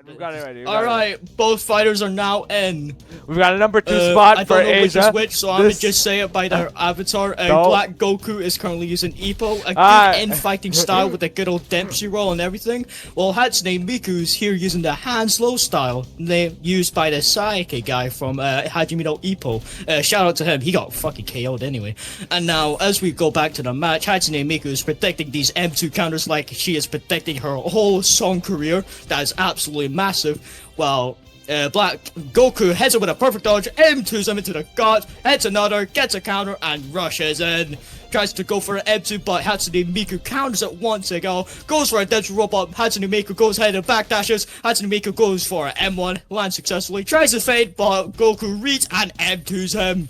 We've got it ready. Alright, both fighters are now in. We've got a number 2 spot for Asia. I don't know which is which, so I'm gonna just say it by their avatar. Black Goku is currently using Ippo, a good in-fighting style with a good old Dempsey roll and everything. While Hatsune Miku's here using the hands low style, used by the Saike guy from Hajime no Ippo. Shout out to him, he got fucking KO'd anyway. And now, as we go back to the match, Hatsune Miku is protecting these M2 counters like she is protecting her whole song career. That is absolutely massive. While Black Goku heads up with a perfect dodge, M2s him into the gut, hits another, gets a counter, and rushes in. Tries to go for an M2, but Hatsune Miku counters it once again. Goes for a Dempsey robot. Hatsune Miku goes ahead and backdashes. Hatsune Miku goes for an M1, lands successfully. Tries to fade, but Goku reads and M2s him.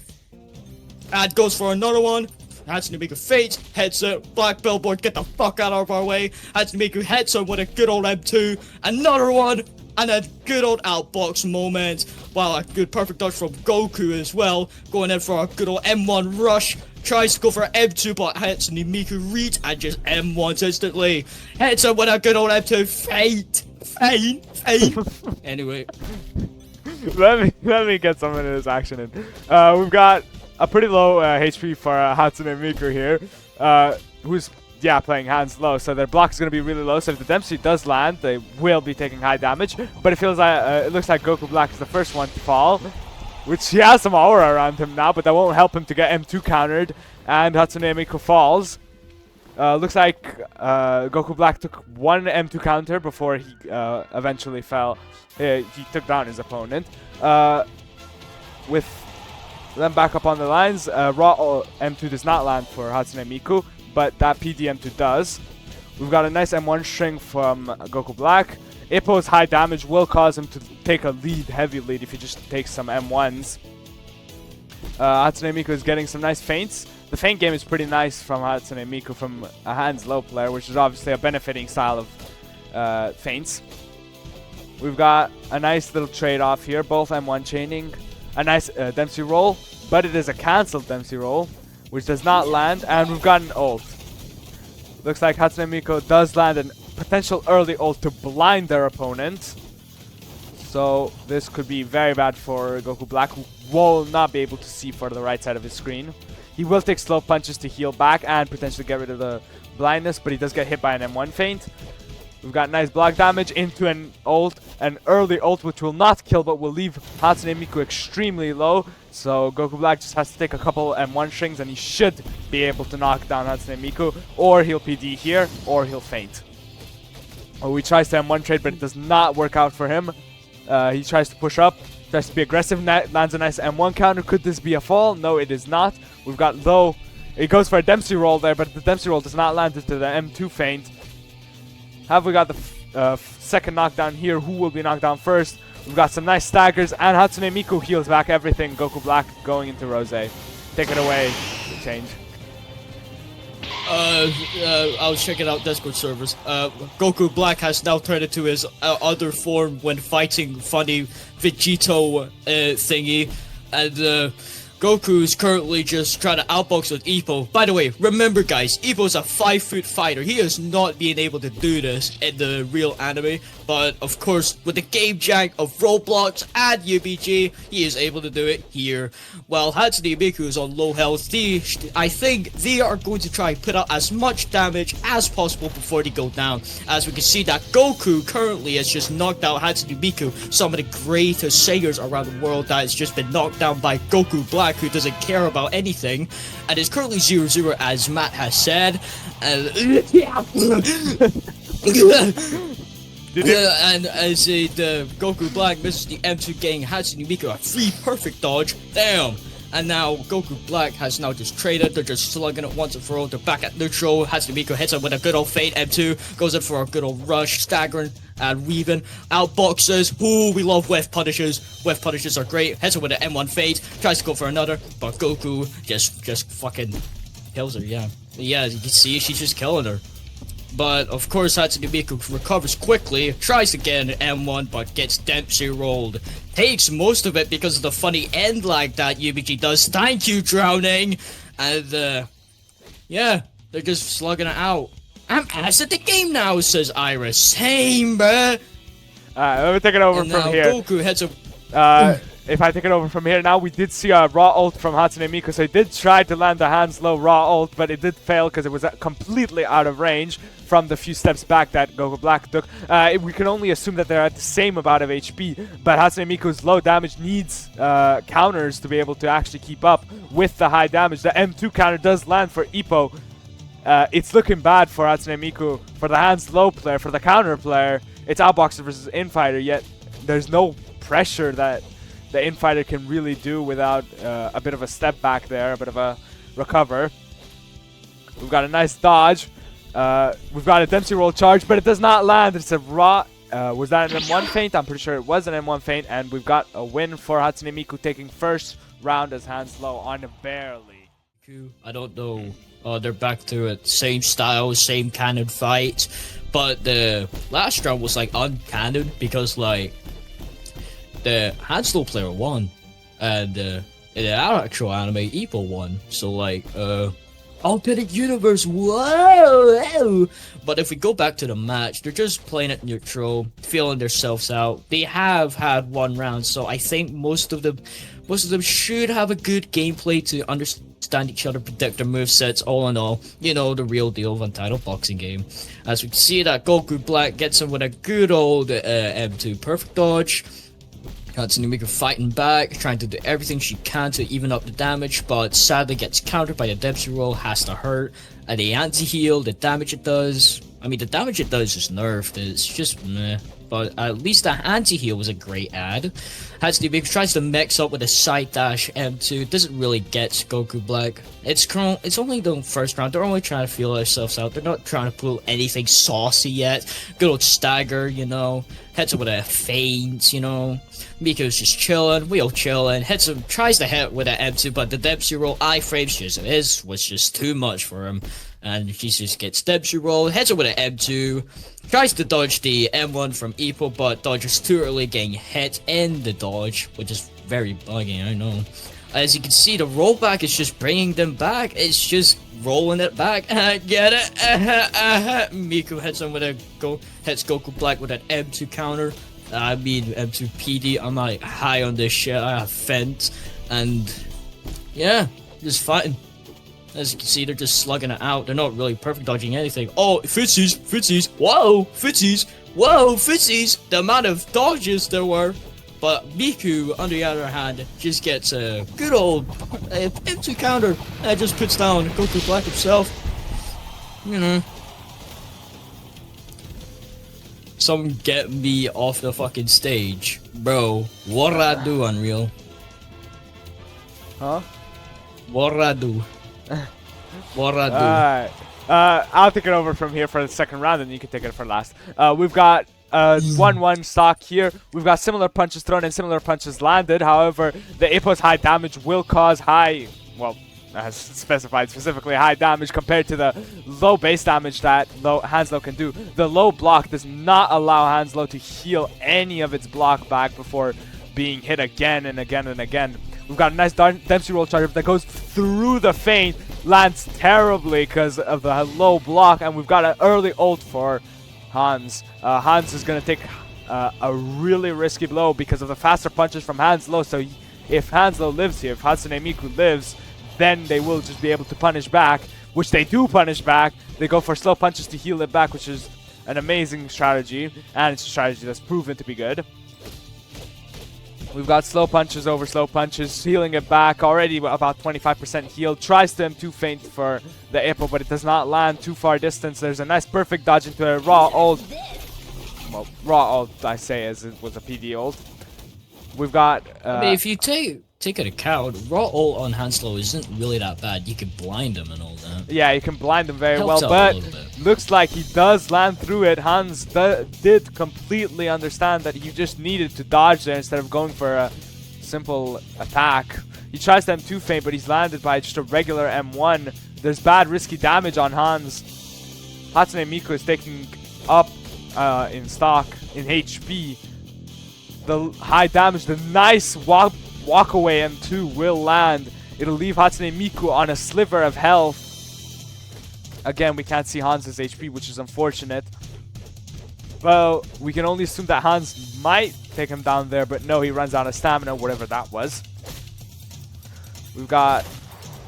And goes for another one. Hatsune Miku fades, hits it. Black Billboard, get the fuck out of our way. Hatsune Miku hits him with a good old M2. Another one. And a good old outbox moment. Wow, a good perfect dodge from Goku as well. Going in for a good old M1 rush. Tries to go for an M2, but Hatsune Miku reads and just M1s instantly. Hits him with a good old M2. Fade. Anyway. Let me get some of this action in. We've got a pretty low HP for Hatsune Miku here. Who's playing hands low, so their block is going to be really low, so if the Dempsey does land, they will be taking high damage, but it feels like, it looks like Goku Black is the first one to fall, which he has some aura around him now, but that won't help him to get M2 countered, and Hatsune Miku falls. Looks like Goku Black took one M2 counter before he eventually fell. He took down his opponent. With them back up on the lines, raw M2 does not land for Hatsune Miku, but that PDM2 does. We've got a nice M1 string from Goku Black. Ippo's high damage will cause him to take a lead, heavy lead, if he just takes some M1s. Hatsune Miku is getting some nice feints. The feint game is pretty nice from Hatsune Miku, from a hands low player, which is obviously a benefiting style of feints. We've got a nice little trade-off here, both M1 chaining. A nice Dempsey roll, but it is a cancelled Dempsey roll, which does not land, and we've got an ult. Looks like Hatsune Miku does land a potential early ult to blind their opponent. So this could be very bad for Goku Black, who will not be able to see for the right side of his screen. He will take slow punches to heal back and potentially get rid of the blindness, but he does get hit by an M1 feint. We've got nice block damage into an ult, an early ult which will not kill but will leave Hatsune Miku extremely low. So Goku Black just has to take a couple M1 strings and he should be able to knock down Hatsune Miku, or he'll PD here, or he'll feint. He tries to M1 trade, but it does not work out for him. He tries to push up, tries to be aggressive, lands a nice M1 counter. Could this be a fall? No, it is not. We've got low. It goes for a Dempsey roll there, but the Dempsey roll does not land into the M2 feint. Have we got the second knockdown here? Who will be knocked down first? We've got some nice staggers, and Hatsune Miku heals back everything. Goku Black going into Rose. Take it away. Change. I was checking out Discord servers. Goku Black has now turned into his other form when fighting funny Vegito thingy, and Goku's currently just trying to outbox with Ippo. By the way, remember guys, Ippo's a 5-foot fighter. He is not being able to do this in the real anime, but of course, with the game jank of Roblox and UBG, he is able to do it here. While Hatsune Miku is on low health, I think they are going to try and put out as much damage as possible before they go down. As we can see that Goku currently has just knocked out Hatsune Miku, some of the greatest singers around the world, that has just been knocked down by Goku Black, who doesn't care about anything, and is currently 0-0 as Matt has said. And as the Goku Black misses the M2, getting Hatsune Miku a free perfect dodge. Damn! And now Goku Black has now just traded. They're just slugging it once and for all. They're back at neutral. Hatsune Miku hits him with a good old fade. M2 goes in for a good old rush, staggering and weaving. Outboxes. Ooh, we love whiff punishes. Whiff punishes are great. Hits him with an M1 fade. Tries to go for another, but Goku just fucking kills her. Yeah, you can see she's just killing her. But of course Hatsune Miku recovers quickly, tries to get an M1 but gets Dempsey rolled. Takes most of it because of the funny end lag that UBG does. Thank you, Drowning! And yeah, they're just slugging it out. I'm ass at the game now, says Iris. Same, bruh! Let me take it over And from now here. Goku heads up. If I take it over from here now, we did see a raw ult from Hatsune Miku, so he did try to land the hands low raw ult, but it did fail because it was completely out of range from the few steps back that Goku Black took. We can only assume that they're at the same amount of HP, but Hatsune Miku's low damage needs counters to be able to actually keep up with the high damage. The M2 counter does land for Ippo. It's looking bad for Hatsune Miku, for the hands low player, for the counter player. It's outboxer versus infighter, yet there's no pressure that the infighter can really do without a bit of a step back there, a bit of a recover. We've got a nice dodge. We've got a Dempsey roll charge, but it does not land. It's a raw. Was that an M1 feint? I'm pretty sure it was an M1 feint, and we've got a win for Hatsune Miku, taking first round as hands low on barely. I don't know. They're back to it. Same style, same canon fight. But the last round was like uncanon because like the Hanslow player won, and in the actual anime, Ippo won. So like, alternate universe, whoa! But if we go back to the match, they're just playing it neutral, feeling themselves out. They have had one round, so I think most of them should have a good gameplay to understand each other, predict their movesets, all in all, you know, the real deal of Untitled boxing game. As we can see that Goku Black gets him with a good old M2 perfect dodge. Hatsune Miku fighting back, trying to do everything she can to even up the damage, but sadly gets countered by the Dempsey roll, has to hurt. And the anti-heal, the damage it does, I mean the damage it does is nerfed, it's just meh. But at least the anti-heal was a great add. Hatsune Miku tries to mix up with a side dash M2, doesn't really get Goku Black. It's only the first round, they're only trying to feel themselves out, they're not trying to pull anything saucy yet. Good old stagger, you know, hits him with a feint, you know. Miku's just chilling, we all chilling, hits him, tries to hit with an M2, but the Dempsey roll iframes was just too much for him. And he just gets Dempsey roll, hits him with an M2, tries to dodge the M1 from Ippo, but dodges too early, getting hit in the dodge, which is very buggy, I know. As you can see, the rollback is just bringing them back, it's just rolling it back, get it, Miku hits him with hits Goku Black with an M2 counter. I mean M2 PD, I'm like high on this shit, I have feint, and yeah, just fighting. As you can see, they're just slugging it out, they're not really perfect dodging anything. Oh, footsies, whoa, footsies, the amount of dodges there were. But Miku, on the other hand, just gets a good old M2 counter, and just puts down Goku Black himself. You know. Someone get me off the fucking stage. Bro, what I do, Unreal? Huh? What I do? What I do? Alright. I'll take it over from here for the second round, and you can take it for last. We've got 1-1 stock here. We've got similar punches thrown and similar punches landed. However, the Ippo's high damage will cause high, well, as specified specifically, high damage compared to the low base damage that Hanslow can do. The low block does not allow Hanslow to heal any of its block back before being hit again and again and again. We've got a nice Dempsey roll charge that goes through the feint, lands terribly because of the low block, and we've got an early ult for Hans. Hans is going to take a really risky blow because of the faster punches from Hanslow. So if Hanslow lives here, if Hatsune Miku lives, then they will just be able to punish back, which they do punish back. They go for slow punches to heal it back, which is an amazing strategy, and it's a strategy that's proven to be good. We've got slow punches over slow punches, healing it back, already about 25% healed. Tries to M2 feint for the Ippo, but it does not land too far distance. There's a nice perfect dodge into a raw ult. Well, raw ult, I say, as it was a PD ult. We've got... I mean, if you take into account, raw ult on Hanslow isn't really that bad. You can blind him and all that. Yeah, you can blind him very well, Helps out but a little bit. looks like he does land through it. Hans did completely understand that he just needed to dodge there instead of going for a simple attack. He tries to M2 feint, but he's landed by just a regular M1. There's bad risky damage on Hans. Hatsune Miku is taking up in stock, in HP. The high damage, the nice walk away M2 will land. It'll leave Hatsune Miku on a sliver of health. Again, we can't see Hans's HP, which is unfortunate. Well, we can only assume that Hans might take him down there, but no, he runs out of stamina, whatever that was. We've got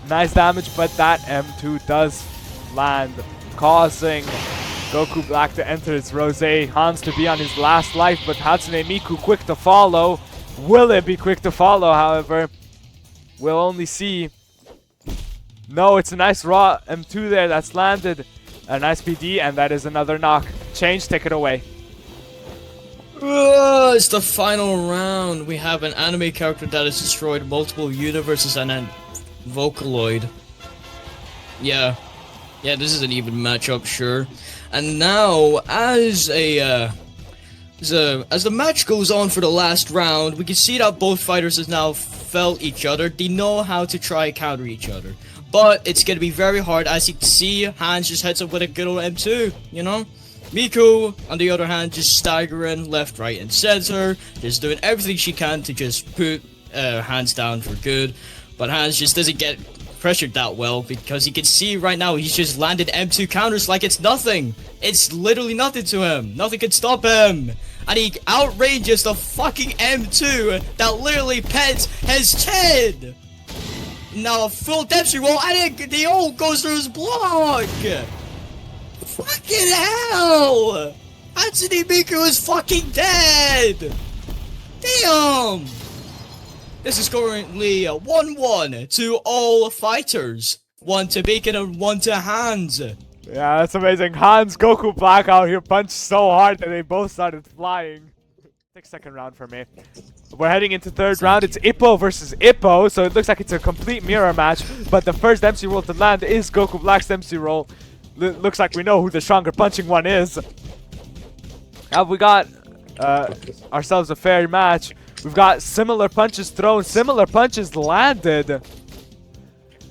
nice damage, but that M2 does land, causing Goku Black to enter its Rose, Hans to be on his last life, but Hatsune Miku quick to follow. Will it be quick to follow, however? We'll only see. No, it's a nice raw M2 there that's landed. A nice PD, and that is another knock. Change, take it away. It's the final round. We have an anime character that has destroyed multiple universes and a Vocaloid. Yeah, this is an even matchup, sure. And now, as the match goes on for the last round, we can see that both fighters have now felt each other. They know how to try counter each other. But it's gonna be very hard. As you can see, Hans just heads up with a good old M2, you know? Miku, on the other hand, just staggering left, right, and center, just doing everything she can to just put Hans down for good. But Hans just doesn't get pressured that well, because you can see right now he's just landed M2 counters like it's nothing. It's literally nothing to him. Nothing can stop him. And he outranges the fucking M2 that literally pets his chin. Now a full Dempsey roll, and the O goes through his block. Fucking hell! Hatsune Miku is fucking dead! Damn! This is currently 1-1 to all fighters. 1 to Bacon and 1 to Hans. Yeah, that's amazing. Hans, Goku Black out here punched so hard that they both started flying. Take second round for me. We're heading into third round. It's Ippo versus Ippo, so it looks like it's a complete mirror match. But the first Dempsey roll to land is Goku Black's Dempsey roll. Looks like we know who the stronger punching one is. Now we got ourselves a fair match. We've got similar punches thrown, similar punches landed.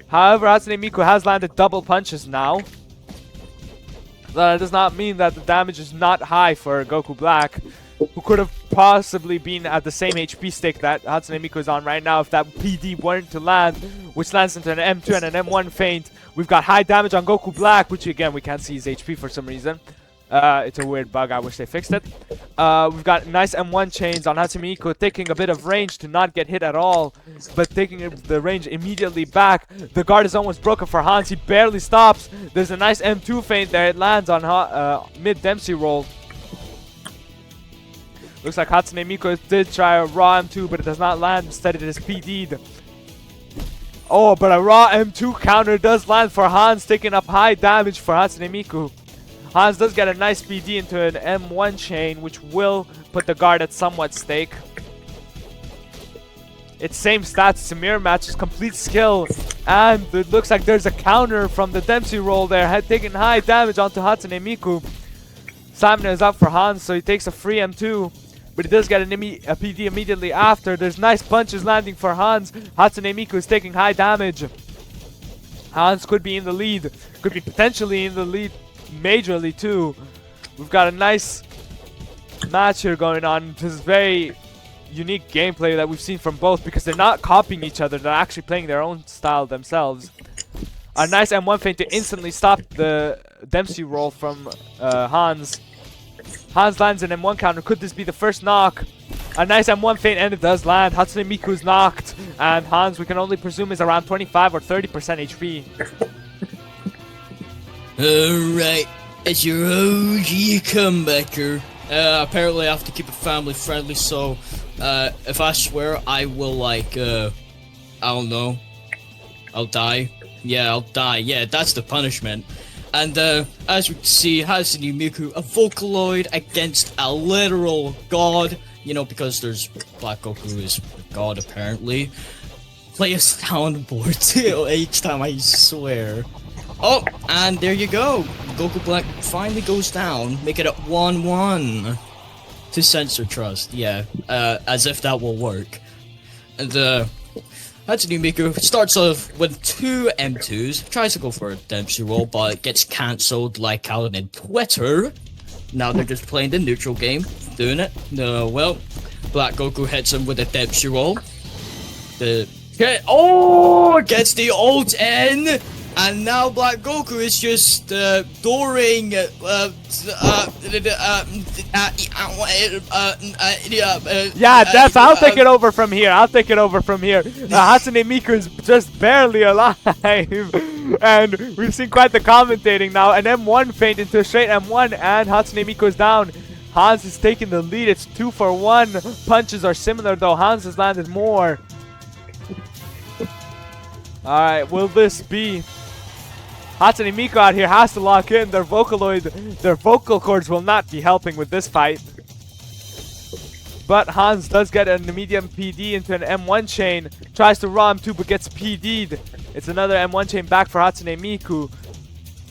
However, Hatsune Miku has landed double punches now. That does not mean that the damage is not high for Goku Black, who could have possibly been at the same HP stick that Hatsune Miku is on right now if that PD weren't to land, which lands into an M2 and an M1 feint. We've got high damage on Goku Black, which again, we can't see his HP for some reason. It's a weird bug, I wish they fixed it. We've got nice M1 chains on Hatsune Miku, taking a bit of range to not get hit at all, but taking the range immediately back. The guard is almost broken for Hans, he barely stops. There's a nice M2 feint there, it lands on mid Dempsey roll. Looks like Hatsune Miku did try a raw M2, but it does not land, instead it is PD'd. Oh, but a raw M2 counter does land for Hans, taking up high damage for Hatsune Miku. Hans does get a nice PD into an M1 chain, which will put the guard at somewhat stake. It's same stats, it's a mirror match, it's complete skill. And it looks like there's a counter from the Dempsey roll there, taking high damage onto Hatsune Miku. Stamina is up for Hans, so he takes a free M2. But he does get a PD immediately after. There's nice punches landing for Hans. Hatsune Miku is taking high damage. Hans could be in the lead. Could be potentially in the lead majorly too. We've got a nice match here going on. This is very unique gameplay that we've seen from both because they're not copying each other. They're actually playing their own style themselves. A nice M1 feint to instantly stop the Dempsey roll from Hans. Hans lands an M1 counter. Could this be the first knock? A nice M1 feint, and it does land. Hatsune Miku is knocked. And Hans, we can only presume, is around 25 or 30% HP. Alright, it's your OG comebacker. Apparently I have to keep it family friendly, so if I swear, I will like, I don't know. I'll die. Yeah, I'll die. Yeah, that's the punishment. And as we can see, Hatsune Miku, a Vocaloid against a literal god. You know, because there's Black Goku is a god apparently. Play a soundboard each time, I swear. Oh, and there you go. Goku Black finally goes down. Make it at 1-1 to Censor Trust. Yeah, as if that will work. And Hatsune Miku starts off with 2 M2s, tries to go for a Dempsey roll, but gets cancelled like out on Twitter. Now they're just playing the neutral game, doing it. Well, Black Goku hits him with a Dempsey roll. Gets the ult in! And now Black Goku is just dooring. Yeah, Depth, I'll take it over from here. Hatsune Miku is just barely alive. And we've seen quite the commentating now. An M1 feint into a straight M1, and Hatsune Miku is down. Hans is taking the lead. It's 2 for 1. Punches are similar, though. Hans has landed more. Alright, will this be? Hatsune Miku out here has to lock in. Their vocal cords will not be helping with this fight. But Hans does get an immediate PD into an M1 chain. Tries to raw M2 but gets PD'd. It's another M1 chain back for Hatsune Miku.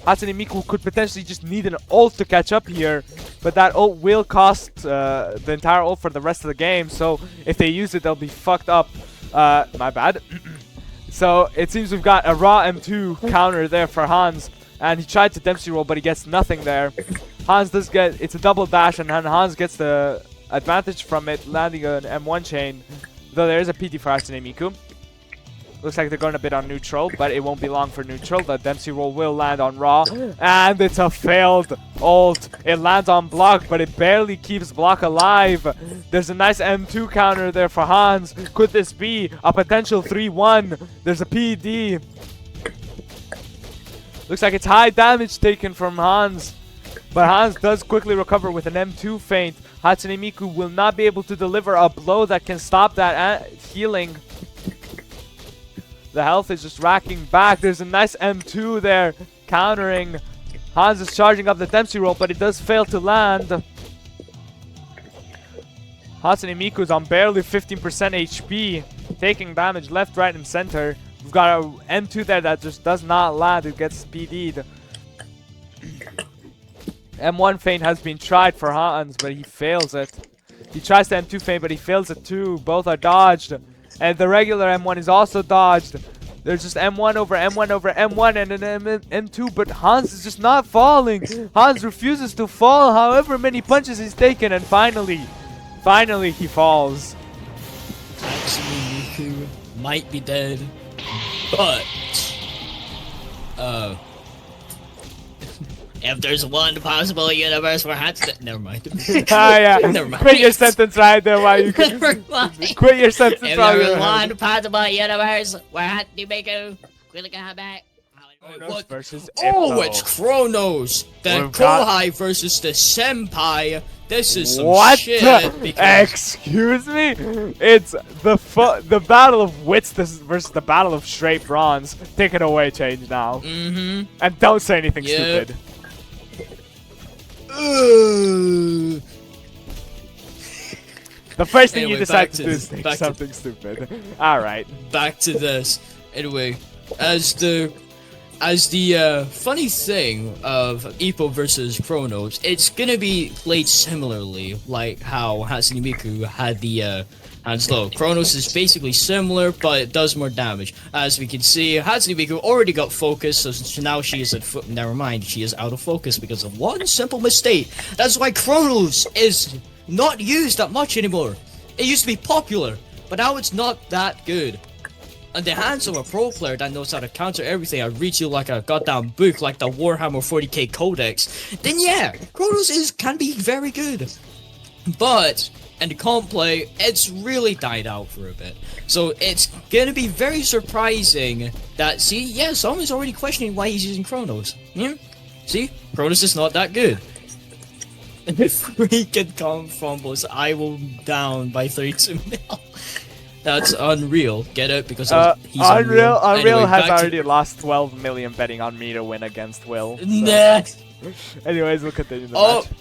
Hatsune Miku could potentially just need an ult to catch up here. But that ult will cost the entire ult for the rest of the game. So if they use it, they'll be fucked up. My bad. So it seems we've got a raw M2 counter there for Hans. And he tried to Dempsey roll, but he gets nothing there. Hans does get, it's a double dash, and Hans gets the advantage from it, landing an M1 chain. Though there is a PD for Hatsune Miku. Looks like they're going a bit on neutral, but it won't be long for neutral. The Dempsey roll will land on raw, and it's a failed ult. It lands on block, but it barely keeps block alive. There's a nice M2 counter there for Hans. Could this be a potential 3-1? There's a PD. Looks like it's high damage taken from Hans, but Hans does quickly recover with an M2 feint. Hatsune Miku will not be able to deliver a blow that can stop that healing. The health is just racking back. There's a nice M2 there countering. Hans is charging up the Dempsey roll, but it does fail to land. Hatsune Miku is on barely 15% HP, taking damage left, right, and center. We've got a M2 there that just does not land. It gets PD'd. M1 feint has been tried for Hans, but he fails it. He tries the M2 feint, but he fails it too. Both are dodged. And the regular M1 is also dodged. There's just M1 over M1 over M1 and an M2, but Hans is just not falling. Hans refuses to fall however many punches he's taken, and finally he falls. Hatsune Miku might be dead, but if there's one possible universe where Hatsune... Never mind. Yeah. Never mind. Quit your sentence right there while you can... Quit your sentence If while there you're... was one possible universe where Hatsune Miku quickly come back... What? Versus Oh, Ippo. it's Kronos! The We've got- Kohai versus the Senpai. This is some What? shit. Because Excuse me? It's the battle of wits versus the battle of straight bronze. Take it away, change now. And don't say anything Yep. stupid. The first thing you Anyway, decide back to to- do is think back to- something stupid. Alright. back to this. Anyway, as the funny thing of Ippo versus Kronos, it's gonna be played similarly, like how Hatsune Miku had the hands low. Kronos is basically similar, but it does more damage. As we can see, Hatsune Miku already got focus, so now she is never mind, she is out of focus because of one simple mistake. That's why Kronos is not used that much anymore. It used to be popular, but now it's not that good. In the hands of a pro player that knows how to counter everything and read you like a goddamn book, like the Warhammer 40k Codex, then yeah, Kronos can be very good. But in the comp play, it's really died out for a bit. So it's gonna be very surprising that, see, yeah, someone's already questioning why he's using Kronos. See, Kronos is not that good. And if freaking comp fumbles, I will down by 32 mil. That's unreal. Get it? Because he's unreal. Unreal Anyway, has back already lost 12 million betting on me to win against Will. So. Nah. Anyways, we'll continue the Oh, match.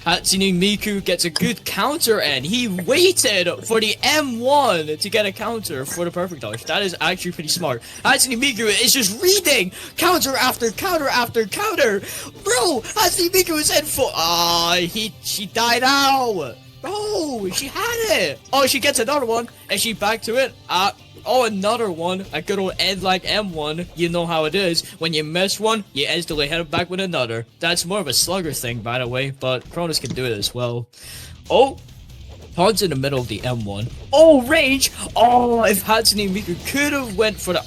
Hatsune Miku gets a good counter, and he waited for the M1 to get a counter for the perfect dodge. That is actually pretty smart. Hatsune Miku is just reading counter after counter after counter. Bro, Hatsune Miku is in for... she died out. Oh, she had it. Oh, she gets another one, and she back to it. Oh, another one. A good old end like M1. You know how it is. When you miss one, you instantly hit it back with another. That's more of a slugger thing, by the way, but Kronos can do it as well. Oh, Hans in the middle of the M1. Oh, range. Oh, if Hatsune Miku could have went for the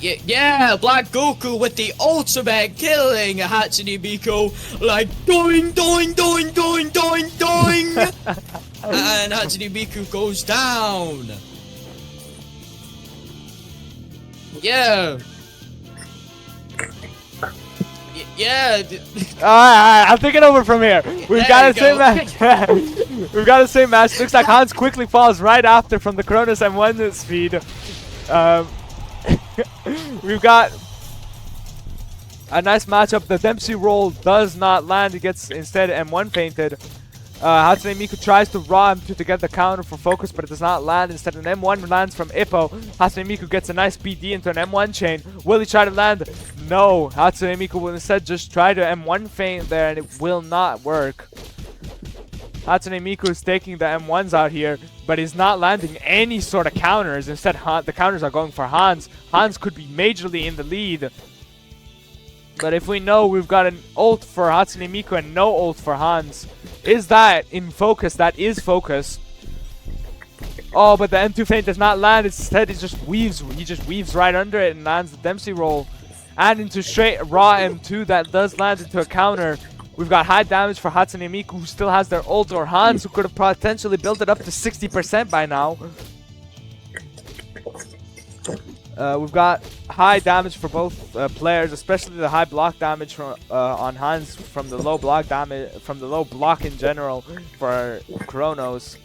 Yeah, Black Goku with the ultimate killing Hatsune Miku, like doing, and Hatsune Miku goes down. Yeah. Yeah. Alright, I'll take it over from here. We've got the same match. We've got the same match. Looks like Hans quickly falls right after from the Kronos M1 speed. We've got a nice matchup. The Dempsey roll does not land. He gets instead M1 fainted. Hatsune Miku tries to raw M2 to get the counter for focus, but it does not land. Instead, an M1 lands from Ippo. Hatsune Miku gets a nice BD into an M1 chain. Will he try to land? No. Hatsune Miku will instead just try to M1 feint there, and it will not work. Hatsune Miku is taking the M1s out here, but he's not landing any sort of counters. Instead, the counters are going for Hans. Hans could be majorly in the lead. But if we know we've got an ult for Hatsune Miku and no ult for Hans, is that in focus? That is focus. Oh, but the M2 feint does not land. Instead, he just weaves right under it and lands the Dempsey roll. And into straight raw M2 that does land into a counter. We've got high damage for Hatsune Miku, who still has their ult, or Hans, who could have potentially built it up to 60% by now. We've got high damage for both players, especially the high block damage from on Hans from the low block damage, from the low block in general for Kronos.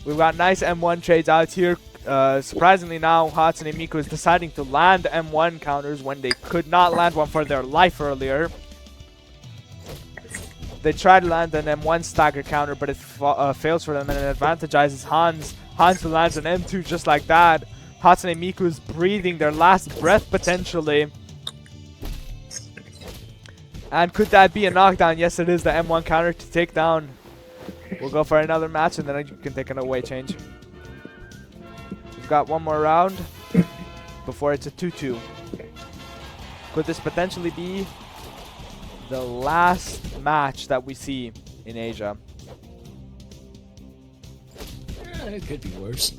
We've got nice M1 trades out here. Surprisingly now, Hatsune Miku is deciding to land M1 counters when they could not land one for their life earlier. They try to land an M1 stagger counter, but it fails for them, and it advantages Hans. Hans who lands an M2 just like that. Hatsune Miku is breathing their last breath potentially. And could that be a knockdown? Yes, it is the M1 counter to take down. We'll go for another match, and then you can take an away change. We've got one more round before it's a 2-2. Could this potentially be the last match that we see in Asia? It could be worse.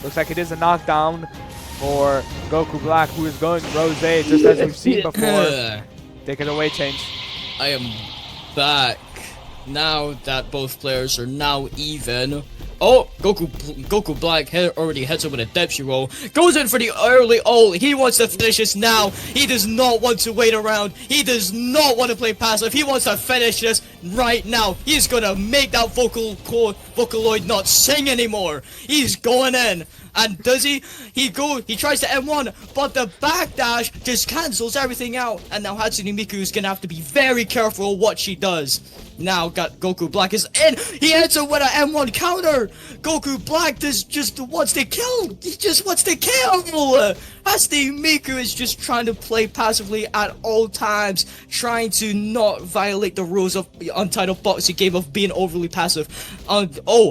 Looks like it is a knockdown for Goku Black, who is going Rose, just as we've seen before. Take it away change. I am back. Now that both players are now even. Oh, Goku Black already heads up with a Dempsey roll. Goes in for the early ult. He wants to finish this now. He does not want to wait around. He does not want to play passive. He wants to finish this right now. He's gonna make that Vocaloid not sing anymore. He's going in. And does he? He tries to M1, but the backdash just cancels everything out. And now Hatsune Miku is gonna have to be very careful what she does. Now Goku Black is in. He hits it with an M1 counter. Goku Black just wants to kill. He just wants to kill. Hatsune Miku is just trying to play passively at all times, trying to not violate the rules of the Untitled Boxing game of being overly passive. Oh,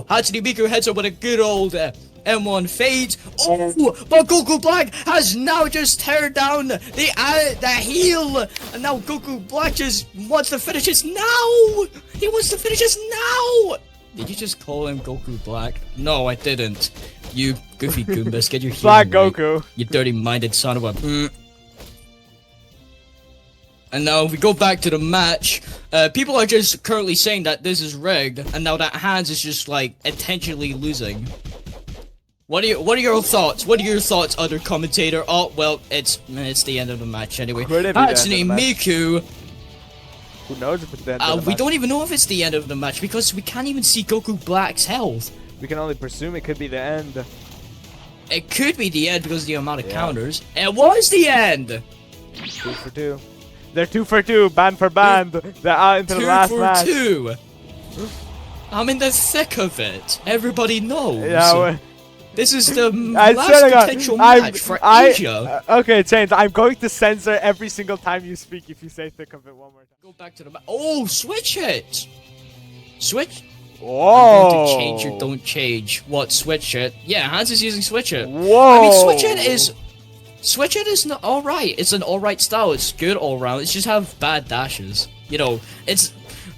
Hatsune Miku hits it with a good old M1 fades. Oh, but Goku Black has now just teared down the heel, and now Goku Black just wants to finish this now. He wants to finish this now. Did you just call him Goku Black? No, I didn't. You goofy Goombas, get your heel Black right. Goku. You dirty-minded son of a. And now we go back to the match. People are just currently saying that this is rigged, and now that Hans is just like intentionally losing. What are your thoughts? What are your thoughts, other commentator? Oh well, it's the end of the match anyway. Hatsune Miku. Who knows if it's the end of the match? We don't even know if it's the end of the match because we can't even see Goku Black's health. We can only presume it could be the end. It could be the end because of the amount of counters. It was the end. 2 for 2. They're 2 for 2, band for band. They're out into the last match. 2 for 2. I'm in the thick of it. Everybody knows. Yeah. This is the last potential match for Asia. Okay, Chains, I'm going to censor every single time you speak if you say thick of it one more time. Go back to the Oh, switch it! Switch? Whoa! I'm going to change or don't change. What, switch it? Yeah, Hans is using switch it. Whoa! I mean, switch it is not alright. It's an alright style. It's good all round. It's just have bad dashes. You know, it's...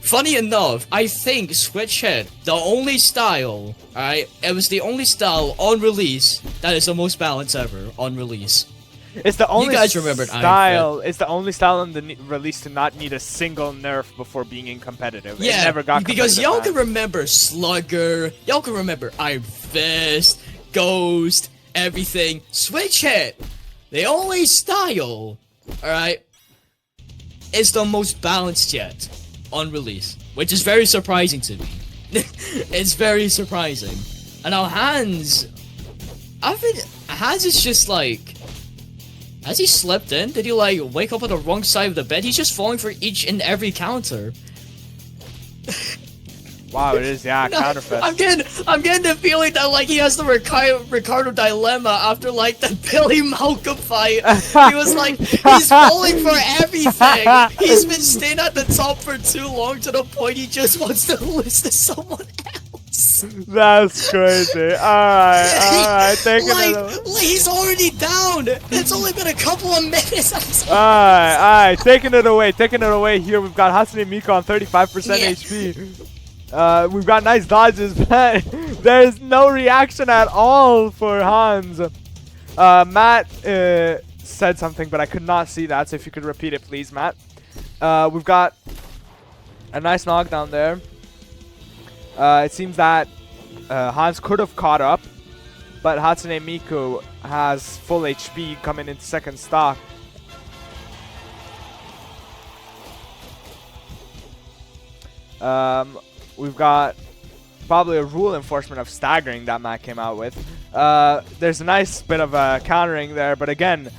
Funny enough, I think Switch Hit, the only style, alright, it was the only style on release that is the most balanced ever on release. It's the only you guys remembered style. It's the only style on the release to not need a single nerf before being in competitive. Yeah, it never got because y'all can man. remember Slugger, y'all can remember Iron Fist, Ghost, everything. Switch Hit, the only style, alright, is the most balanced yet on release, which is very surprising to me. It's very surprising. And now Hans is just like, has he slept in? Did he like wake up on the wrong side of the bed? He's just falling for each and every counter. Wow, it is, yeah, No, counterfeit. I'm getting the feeling that like he has the Ricardo dilemma after like the Billy Malcolm fight. He was like, he's falling for everything. He's been staying at the top for too long to the point he just wants to lose to someone else. That's crazy. Alright, taking it away. He's already down. It's only been a couple of minutes. Alright, taking it away here. We've got Hatsune Miku on 35% Yeah. HP. We've got nice dodges, but there's no reaction at all for Hans. Matt said something, but I could not see that, so if you could repeat it, please, Matt. We've got a nice knockdown there. It seems that Hans could have caught up, but Hatsune Miku has full HP coming into second stock. We've got probably a rule enforcement of staggering that Matt came out with. There's a nice bit of countering there, but again,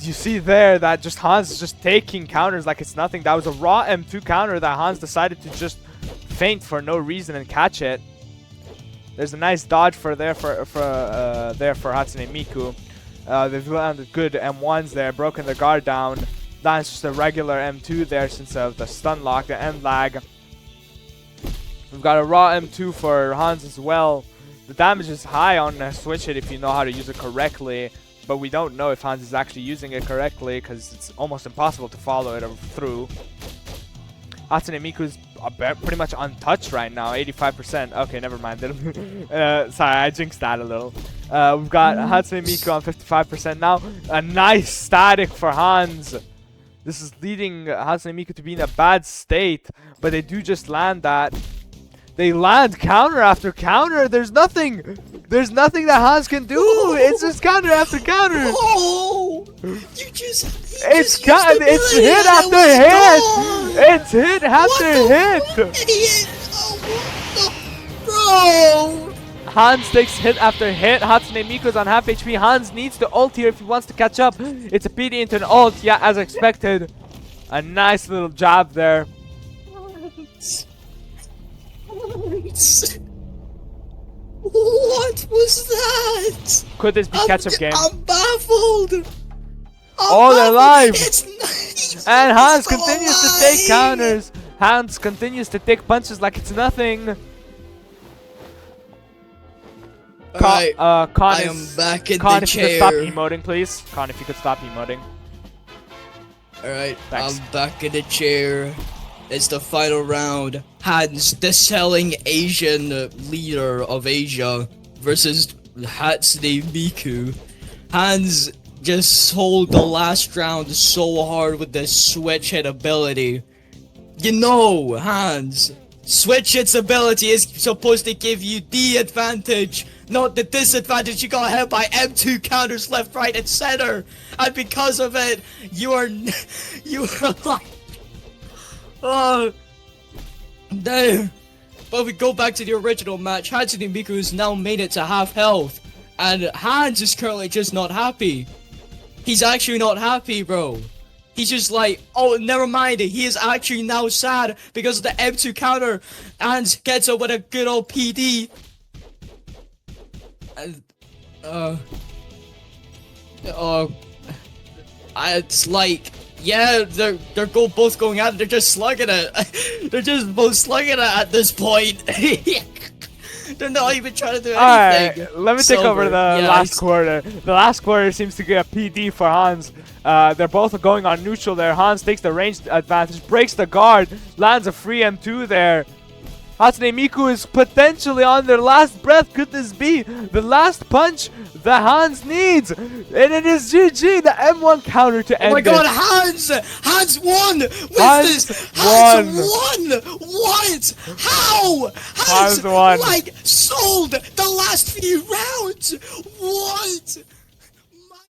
you see there that just Hans is just taking counters like it's nothing. That was a raw M2 counter that Hans decided to just feint for no reason and catch it. There's a nice dodge for Hatsune Miku. They've landed good M1s there, broken the guard down. That's just a regular M2 there since of the stun lock, the end lag. We've got a raw M2 for Hans as well. The damage is high on a switch hit if you know how to use it correctly, but we don't know if Hans is actually using it correctly because it's almost impossible to follow it through. Hatsune Miku is pretty much untouched right now, 85%. Okay, never mind. Sorry, I jinxed that a little. We've got Hatsune Miku on 55% now. A nice static for Hans. This is leading Hatsune Miku to be in a bad state, but they do just land that. They land counter after counter. There's nothing that Hans can do. It's just counter after counter. Oh, It's hit after hit. It's hit after hit. Bro. Hans takes hit after hit. Hatsune Miku's on half HP. Hans needs to ult here if he wants to catch up. It's a PD into an ult. Yeah, as expected. A nice little jab there. What was that? Could this be catch-up game? I'm baffled. They're live. And Hans still continues to alive. take counters. Hans continues to take punches like it's nothing. Alright, Con I am back in Con, the if you could chair. stop emoting, please. Con, if you could stop emoting. Alright, Thanks. I'm back in the chair. It's the final round. Hans, the selling Asian leader of Asia, versus Hatsune Miku. Hans just sold the last round so hard with the switch hit ability. You know, Hans, switch hit's ability is supposed to give you the advantage, not the disadvantage. You got hit by M2 counters left, right, and center, and because of it, you are like, oh, damn. But we go back to the original match. Hatsune Miku has now made it to half health, and Hans is currently just not happy. He's actually not happy, bro. He's just like, oh, never mind. He is actually now sad because of the M2 counter. Hans gets it with a good old PD. It's like, yeah, they're both going at it. They're just slugging it. They're just both slugging it at this point. They're not even trying to do Alright, anything. let me take over the Yeah, last quarter. The last quarter seems to get a PD for Hans. They're both going on neutral there. Hans takes the range advantage, breaks the guard, lands a free M2 there. Hatsune Miku is potentially on their last breath. Could this be the last punch that Hans needs? And it is GG, the M1 counter to end Oh my it. god, Hans! Hans won! With Hans this! won. Hans won! What? How? Hans won. Like, sold the last few rounds! What?